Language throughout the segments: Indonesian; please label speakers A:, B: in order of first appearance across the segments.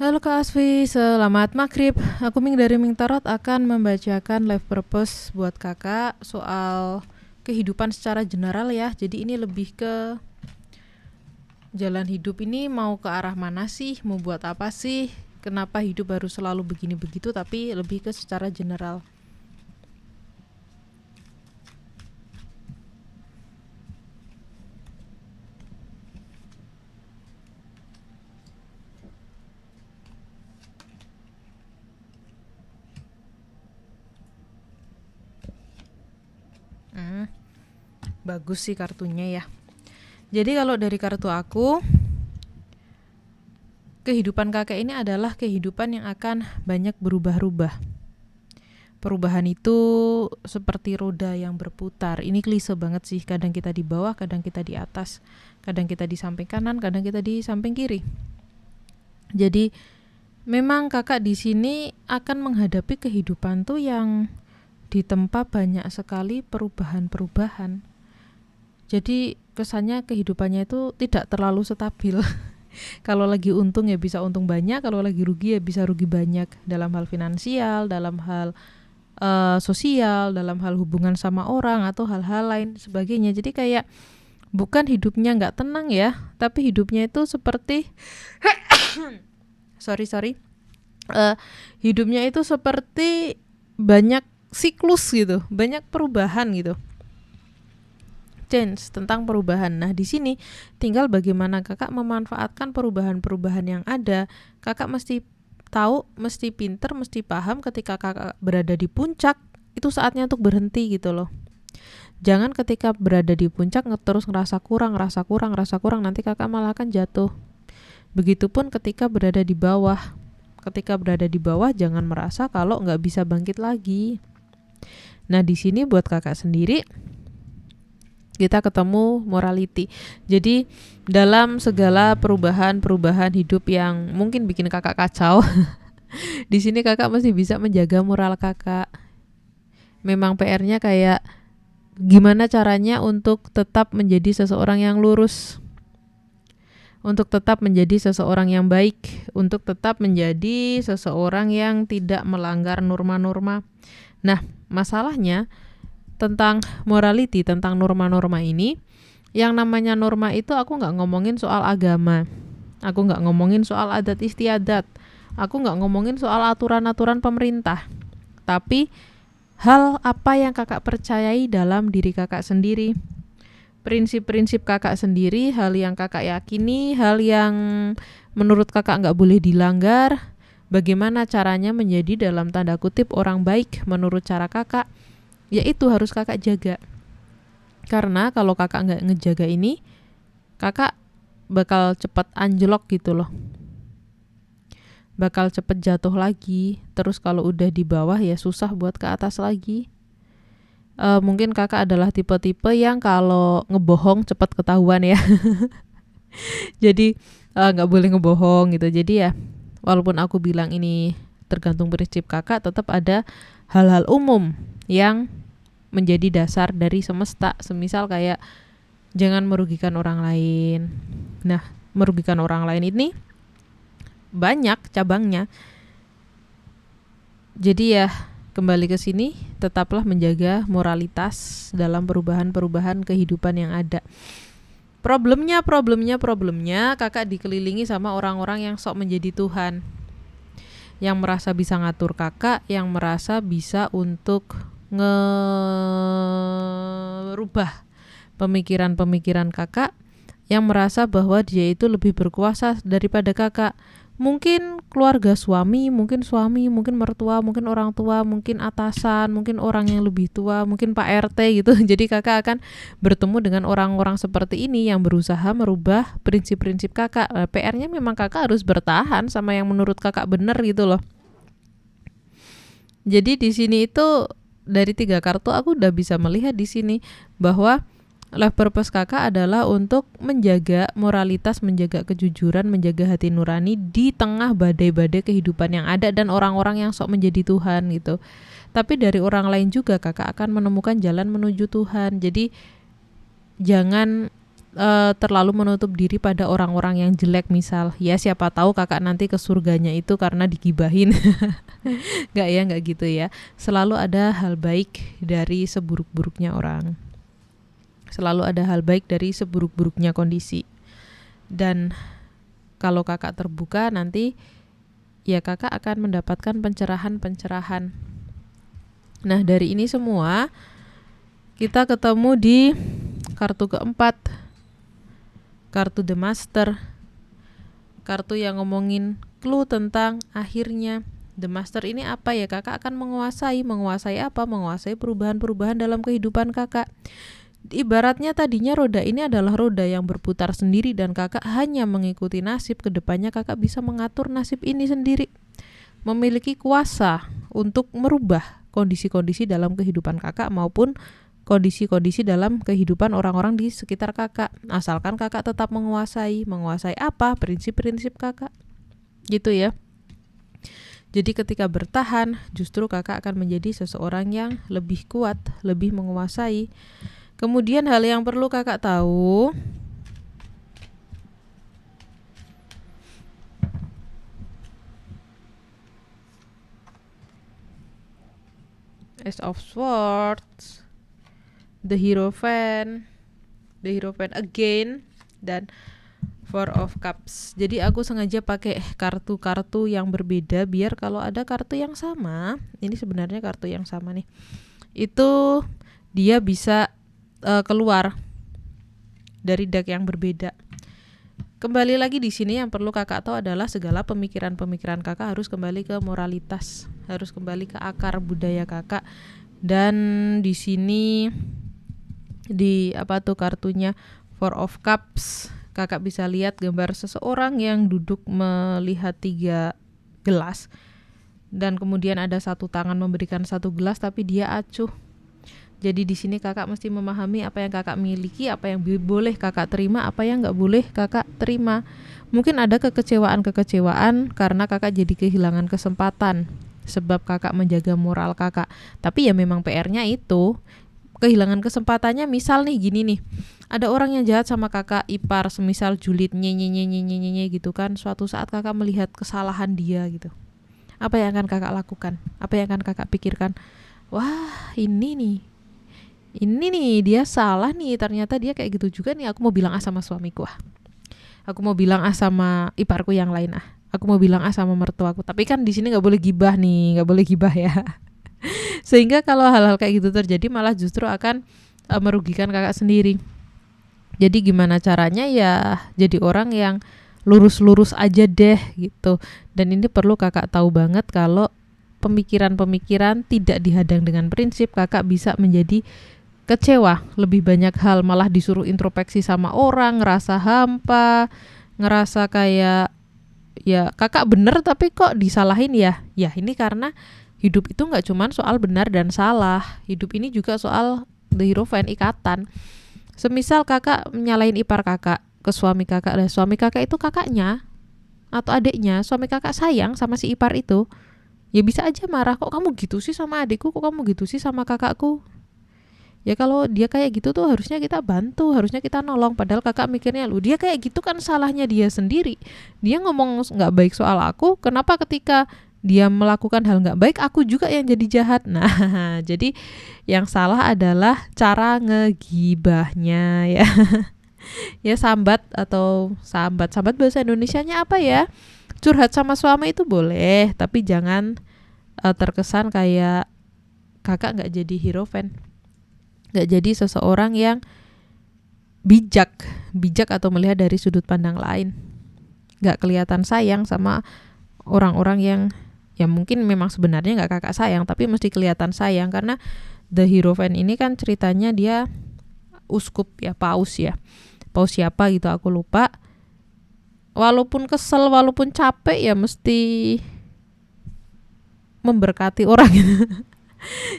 A: Halo Kak Asfi, selamat maghrib. Aku Ming dari Ming Tarot akan membacakan life purpose buat kakak soal kehidupan secara general ya. Jadi ini lebih ke jalan hidup ini mau ke arah mana sih, mau buat apa sih, kenapa hidup harus selalu begini begitu, tapi lebih ke secara general. Bagus sih kartunya ya. Jadi kalau dari kartu aku, kehidupan kakak ini adalah kehidupan yang akan banyak berubah-ubah. Perubahan itu seperti roda yang berputar. Ini klise banget sih, kadang kita di bawah, kadang kita di atas, kadang kita di samping kanan, kadang kita di samping kiri. Jadi memang kakak di sini akan menghadapi kehidupan tuh yang ditempa banyak sekali perubahan-perubahan. Jadi kesannya kehidupannya itu tidak terlalu stabil. Kalau lagi untung ya bisa untung banyak, kalau lagi rugi ya bisa rugi banyak, dalam hal finansial, dalam hal sosial, dalam hal hubungan sama orang atau hal-hal lain sebagainya. Jadi kayak bukan hidupnya nggak tenang ya, tapi hidupnya itu seperti hidupnya itu seperti banyak siklus gitu, banyak perubahan gitu, change, tentang perubahan. Nah di sini tinggal bagaimana kakak memanfaatkan perubahan-perubahan yang ada. Kakak mesti tahu, mesti pinter, mesti paham ketika kakak berada di puncak, itu saatnya untuk berhenti gitu loh. Jangan ketika berada di puncak terus ngerasa kurang, nanti kakak malah akan jatuh. Begitupun ketika berada di bawah. Ketika berada di bawah jangan merasa kalau nggak bisa bangkit lagi. Nah di sini buat kakak sendiri, kita ketemu morality. Jadi dalam segala perubahan hidup yang mungkin bikin kakak kacau, di sini kakak masih bisa menjaga moral kakak. Memang PR-nya kayak gimana caranya untuk tetap menjadi seseorang yang lurus, untuk tetap menjadi seseorang yang baik, untuk tetap menjadi seseorang yang tidak melanggar norma-norma. Nah, masalahnya tentang morality, tentang norma-norma ini, yang namanya norma itu aku nggak ngomongin soal agama, aku nggak ngomongin soal adat istiadat, aku nggak ngomongin soal aturan-aturan pemerintah, tapi hal apa yang kakak percayai dalam diri kakak sendiri, prinsip-prinsip kakak sendiri, hal yang kakak yakini, hal yang menurut kakak nggak boleh dilanggar, bagaimana caranya menjadi dalam tanda kutip orang baik menurut cara kakak, yaitu harus kakak jaga. Karena kalau kakak nggak ngejaga ini, kakak bakal cepat anjlok gitu loh, bakal cepet jatuh lagi. Terus kalau udah di bawah ya susah buat ke atas lagi. Mungkin kakak adalah tipe-tipe yang kalau ngebohong cepat ketahuan ya. Jadi nggak boleh ngebohong gitu. Jadi ya walaupun aku bilang ini tergantung prinsip kakak, tetap ada hal-hal umum yang menjadi dasar dari semesta. Semisal kayak jangan merugikan orang lain. Nah, merugikan orang lain ini banyak cabangnya. Jadi ya kembali ke sini, tetaplah menjaga moralitas dalam perubahan-perubahan kehidupan yang ada. Problemnya kakak dikelilingi sama orang-orang yang sok menjadi Tuhan, yang merasa bisa ngatur kakak, yang merasa bisa untuk ngerubah pemikiran-pemikiran kakak, yang merasa bahwa dia itu lebih berkuasa daripada kakak. Mungkin keluarga suami, mungkin mertua, mungkin orang tua, mungkin atasan, mungkin orang yang lebih tua, mungkin Pak RT gitu. Jadi kakak akan bertemu dengan orang-orang seperti ini yang berusaha merubah prinsip-prinsip kakak. PR-nya memang kakak harus bertahan sama yang menurut kakak benar gitu loh. Jadi di sini itu dari 3 kartu aku udah bisa melihat di sini bahwa life purpose kakak adalah untuk menjaga moralitas, menjaga kejujuran, menjaga hati nurani di tengah badai-badai kehidupan yang ada dan orang-orang yang sok menjadi Tuhan gitu. Tapi dari orang lain juga kakak akan menemukan jalan menuju Tuhan. Jadi jangan terlalu menutup diri pada orang-orang yang jelek misal. Ya siapa tahu kakak nanti ke surganya itu karena digibahin. Nggak gitu ya. Selalu ada hal baik dari seburuk-buruknya orang. Selalu ada hal baik dari seburuk-buruknya kondisi. Dan kalau kakak terbuka nanti, ya kakak akan mendapatkan pencerahan-pencerahan. Nah dari ini semua, kita ketemu di kartu keempat, kartu The Master, kartu yang ngomongin clue tentang akhirnya. The Master ini apa ya? Kakak akan menguasai apa? Menguasai perubahan-perubahan dalam kehidupan kakak. Ibaratnya tadinya roda ini adalah roda yang berputar sendiri dan kakak hanya mengikuti nasib. Kedepannya kakak bisa mengatur nasib ini sendiri, memiliki kuasa untuk merubah kondisi-kondisi dalam kehidupan kakak maupun kondisi-kondisi dalam kehidupan orang-orang di sekitar kakak, asalkan kakak tetap menguasai apa? Prinsip-prinsip kakak, gitu ya. Jadi ketika bertahan, justru kakak akan menjadi seseorang yang lebih kuat, lebih menguasai. Kemudian hal yang perlu kakak tahu, Ace of Swords, The Hierophant again, dan Four of Cups. Jadi aku sengaja pakai kartu-kartu yang berbeda biar kalau ada kartu yang sama, ini sebenarnya kartu yang sama nih, itu dia bisa keluar dari deck yang berbeda. Kembali lagi di sini yang perlu kakak tahu adalah segala pemikiran-pemikiran kakak harus kembali ke moralitas, harus kembali ke akar budaya kakak. Dan di sini di kartunya Four of Cups, kakak bisa lihat gambar seseorang yang duduk melihat 3 gelas dan kemudian ada satu tangan memberikan 1 gelas tapi dia acuh. Jadi di sini kakak mesti memahami apa yang kakak miliki, apa yang boleh kakak terima, apa yang nggak boleh kakak terima. Mungkin ada kekecewaan karena kakak jadi kehilangan kesempatan sebab kakak menjaga moral kakak. Tapi ya memang PR-nya itu kehilangan kesempatannya. Misal nih gini nih, ada orang yang jahat sama kakak ipar, semisal julid nye gitu kan. Suatu saat kakak melihat kesalahan dia gitu, apa yang akan kakak lakukan? Apa yang akan kakak pikirkan? Wah ini nih dia salah nih, ternyata dia kayak gitu juga nih. Aku mau bilang sama suamiku, aku mau bilang sama iparku yang lain, aku mau bilang sama mertuaku. Tapi kan di sini nggak boleh gibah ya. Sehingga kalau hal-hal kayak gitu terjadi malah justru akan merugikan kakak sendiri. Jadi gimana caranya ya jadi orang yang lurus-lurus aja deh gitu. Dan ini perlu kakak tahu banget, kalau pemikiran-pemikiran tidak dihadang dengan prinsip, kakak bisa menjadi kecewa lebih banyak hal, malah disuruh introspeksi sama orang, ngerasa hampa, ngerasa kayak ya kakak bener tapi kok disalahin ya. Ya ini karena hidup itu gak cuma soal benar dan salah. Hidup ini juga soal The Hierophant, ikatan. Semisal kakak menyalahin ipar kakak ke suami kakak, dan suami kakak itu kakaknya atau adiknya, suami kakak sayang sama si ipar itu, ya bisa aja marah, kok kamu gitu sih sama adikku, kok kamu gitu sih sama kakakku. Ya kalau dia kayak gitu tuh harusnya kita bantu, harusnya kita nolong. Padahal kakak mikirnya, lu dia kayak gitu kan salahnya dia sendiri. Dia ngomong gak baik soal aku, kenapa ketika dia melakukan hal gak baik aku juga yang jadi jahat? Nah jadi yang salah adalah cara ngegibahnya ya. Ya sambat bahasa Indonesianya apa ya? Curhat sama suami itu boleh, tapi jangan terkesan kayak kakak gak jadi hierophant, gak jadi seseorang yang bijak atau melihat dari sudut pandang lain. Gak kelihatan sayang sama orang-orang yang ya mungkin memang sebenarnya gak kakak sayang, tapi mesti kelihatan sayang. Karena The Hierophant ini kan ceritanya dia uskup ya, paus siapa gitu aku lupa. Walaupun kesel, walaupun capek ya mesti memberkati orang gitu.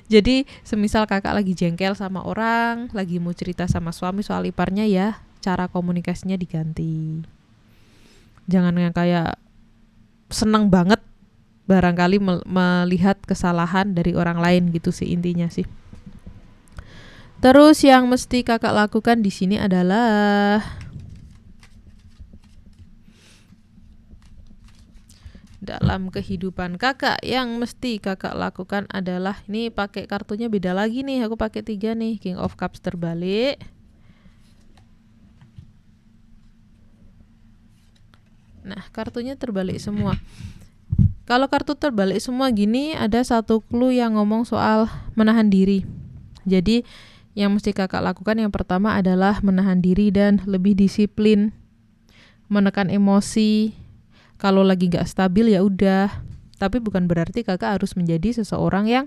A: Jadi semisal kakak lagi jengkel sama orang, lagi mau cerita sama suami soal iparnya, ya cara komunikasinya diganti. Jangan yang kayak senang banget barangkali melihat kesalahan dari orang lain gitu sih intinya sih. Terus yang mesti kakak lakukan di sini adalah dalam kehidupan kakak yang mesti kakak lakukan adalah, ini pakai kartunya beda lagi nih, aku pakai 3 nih, King of Cups terbalik. Nah, kartunya terbalik semua. Kalau kartu terbalik semua gini, ada satu clue yang ngomong soal menahan diri. Jadi yang mesti kakak lakukan yang pertama adalah menahan diri dan lebih disiplin, menekan emosi. Kalau lagi nggak stabil ya udah. Tapi bukan berarti kakak harus menjadi seseorang yang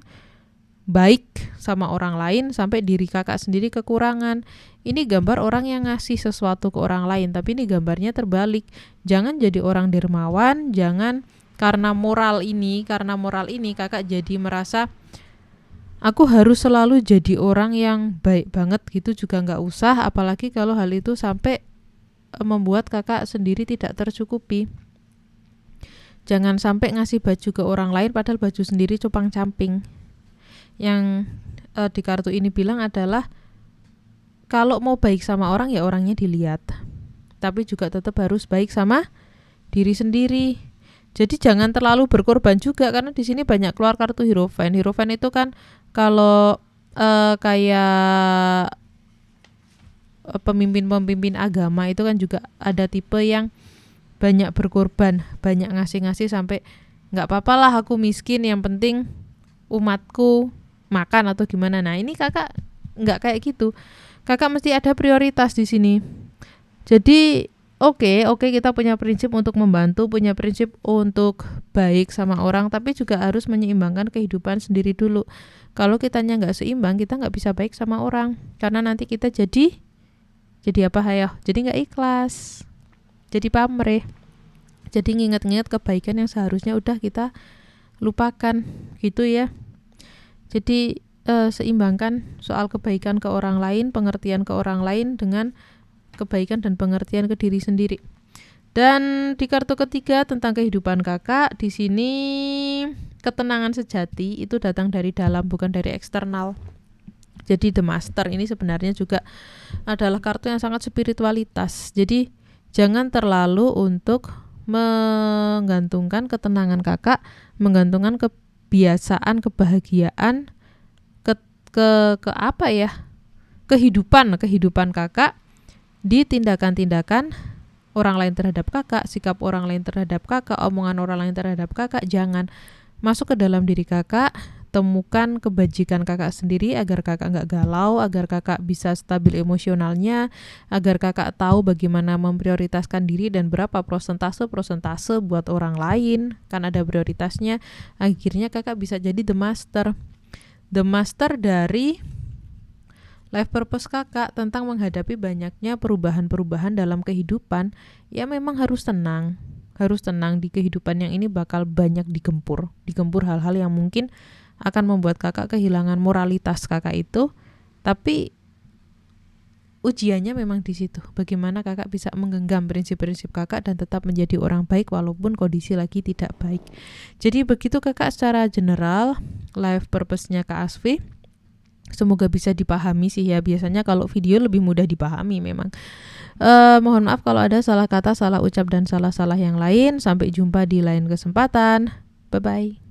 A: baik sama orang lain sampai diri kakak sendiri kekurangan. Ini gambar orang yang ngasih sesuatu ke orang lain, tapi ini gambarnya terbalik. Jangan jadi orang dermawan, jangan karena moral ini kakak jadi merasa aku harus selalu jadi orang yang baik banget gitu, juga nggak usah, apalagi kalau hal itu sampai membuat kakak sendiri tidak tercukupi. Jangan sampai ngasih baju ke orang lain padahal baju sendiri cupang-camping. Yang di kartu ini bilang adalah kalau mau baik sama orang ya orangnya dilihat, tapi juga tetap harus baik sama diri sendiri. Jadi jangan terlalu berkorban juga, karena di sini banyak keluar kartu Hierophant. Hierophant itu kan kalau kayak pemimpin-pemimpin agama itu kan juga ada tipe yang banyak berkorban, banyak ngasih-ngasih sampai nggak apa-apa lah aku miskin, yang penting umatku makan atau gimana. Nah ini kakak nggak kayak gitu. Kakak mesti ada prioritas di sini. Jadi Oke, kita punya prinsip untuk membantu, punya prinsip untuk baik sama orang, tapi juga harus menyeimbangkan kehidupan sendiri dulu. Kalau kitanya nggak seimbang, kita nggak bisa baik sama orang, karena nanti kita jadi apa hayo? Jadi nggak ikhlas, jadi pamrih, jadi nginget-nginget kebaikan yang seharusnya udah kita lupakan, gitu ya. Jadi seimbangkan soal kebaikan ke orang lain, pengertian ke orang lain dengan kebaikan dan pengertian ke diri sendiri. Dan di kartu ketiga tentang kehidupan kakak, di sini ketenangan sejati itu datang dari dalam, bukan dari eksternal. Jadi The Master ini sebenarnya juga adalah kartu yang sangat spiritualitas. Jadi jangan terlalu untuk menggantungkan ketenangan kakak, menggantungkan kebiasaan, kebahagiaan, ke apa ya? Kehidupan kakak di tindakan-tindakan orang lain terhadap kakak, sikap orang lain terhadap kakak, omongan orang lain terhadap kakak. Jangan masuk ke dalam diri kakak, temukan kebajikan kakak sendiri agar kakak nggak galau, agar kakak bisa stabil emosionalnya, agar kakak tahu bagaimana memprioritaskan diri dan berapa persentase buat orang lain, kan ada prioritasnya. Akhirnya kakak bisa jadi The Master dari life purpose kakak tentang menghadapi banyaknya perubahan-perubahan dalam kehidupan. Ya memang harus tenang di kehidupan yang ini bakal banyak digempur hal-hal yang mungkin akan membuat kakak kehilangan moralitas kakak itu. Tapi ujiannya memang di situ, bagaimana kakak bisa menggenggam prinsip-prinsip kakak dan tetap menjadi orang baik walaupun kondisi lagi tidak baik. Jadi begitu kakak secara general life purpose-nya Kak Asfi. Semoga bisa dipahami sih ya, biasanya kalau video lebih mudah dipahami memang. Mohon maaf kalau ada salah kata, salah ucap dan salah-salah yang lain. Sampai jumpa di lain kesempatan. Bye bye.